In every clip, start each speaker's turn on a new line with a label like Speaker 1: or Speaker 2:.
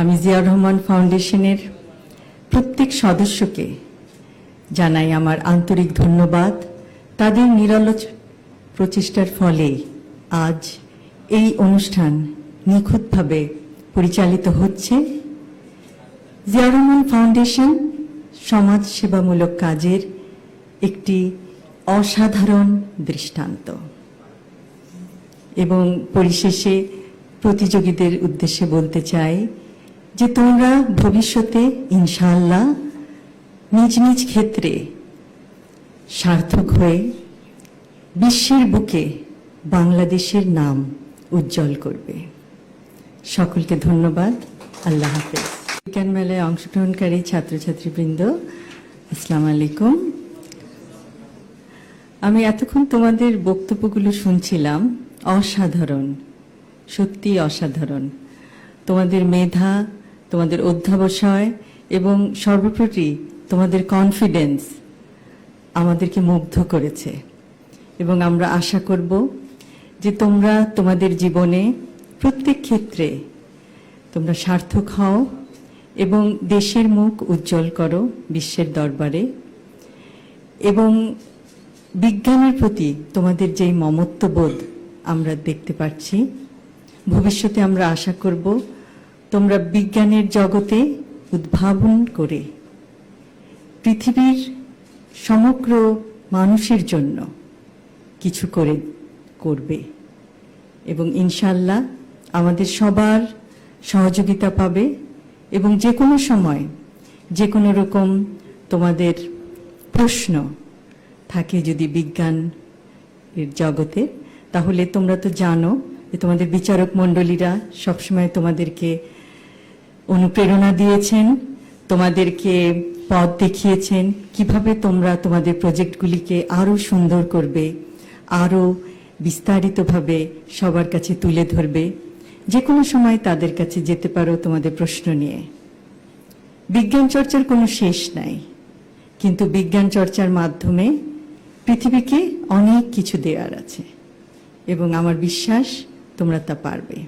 Speaker 1: আমি জিয়াউর রহমান ফাউন্ডেশনের প্রত্যেক সদস্যকে জানাই আমার আন্তরিক ধন্যবাদ। তাদের নিরলস প্রচেষ্টার ফলে আজ এই অনুষ্ঠান নিখুঁতভাবে পরিচালিত হচ্ছে। জিয়াউর রহমান ফাউন্ডেশন সমাজ সেবামূলক কাজের একটি অসাধারণ দৃষ্টান্ত এবং পরিশেষে প্রতিযোগীদের উদ্দেশ্যে বলতে চাই যে তোমরা ভবিষ্যতে ইনশাআল্লাহ নিজ নিজ ক্ষেত্রে সার্থক হয়ে বিশ্বের বুকে বাংলাদেশের নাম উজ্জ্বল করবে। সকলকে ধন্যবাদ। আল্লাহ হাফেজ। বিজ্ঞান মেলায় অংশগ্রহণকারী ছাত্রছাত্রীবৃন্দ, আসসালামু আলাইকুম। আমি এতক্ষণ তোমাদের বক্তব্যগুলো শুনছিলাম। অসাধারণ, সত্যি অসাধারণ। তোমাদের মেধা, তোমাদের অধ্যবসায় এবং সর্বোপরি তোমাদের কনফিডেন্স আমাদেরকে মুগ্ধ করেছে এবং আমরা আশা করব যে তোমরা তোমাদের জীবনে প্রত্যেক ক্ষেত্রে তোমরা সার্থক হও এবং দেশের মুখ উজ্জ্বল করো বিশ্বের দরবারে। এবং বিজ্ঞানের প্রতি তোমাদের যেই মমত্ববোধ আমরা দেখতে পাচ্ছি, ভবিষ্যতে আমরা আশা করব তোমরা বিজ্ঞানের জগতে উদ্ভাবন করে পৃথিবীর সমগ্র মানুষের জন্য কিছু করবে এবং ইনশাআল্লাহ আমাদের সবার সহযোগিতা পাবে। এবং যে কোনো সময় যে কোনো রকম তোমাদের প্রশ্ন থাকে যদি বিজ্ঞান এর জগতে, তাহলে তোমরা তো জানো যে তোমাদের বিচারক মণ্ডলীরা সবসময় তোমাদেরকে অনুপ্রেরণা দিয়েছেন, তোমাদেরকে পথ দেখিয়েছেন কিভাবে তোমরা তোমাদের প্রজেক্টগুলিকে আরো সুন্দর করবে, আরো বিস্তারিতভাবে সবার কাছে তুলে ধরবে। যে কোনো সময় তাদের কাছে যেতে পারো তোমাদের প্রশ্ন নিয়ে। বিজ্ঞান চর্চার কোনো শেষ নাই, কিন্তু বিজ্ঞান চর্চার মাধ্যমে পৃথিবীকে অনেক কিছু দেওয়ার আছে এবং আমার বিশ্বাস তোমরা তা পারবে।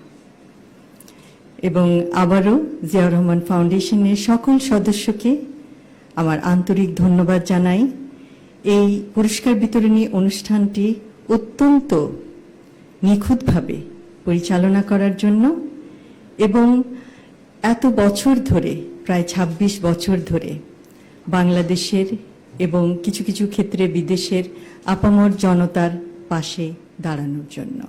Speaker 1: এবং আবারও জিয়াউর রহমান ফাউন্ডেশনের সকল সদস্যকে আমার আন্তরিক ধন্যবাদ জানাই এই পুরস্কার বিতরণী অনুষ্ঠানটি অত্যন্ত নিখুঁতভাবে পরিচালনা করার জন্য এবং এত বছর ধরে, প্রায় ২৬ বছর ধরে বাংলাদেশের এবং কিছু কিছু ক্ষেত্রে বিদেশের আপামর জনতার পাশে দাঁড়ানোর জন্য।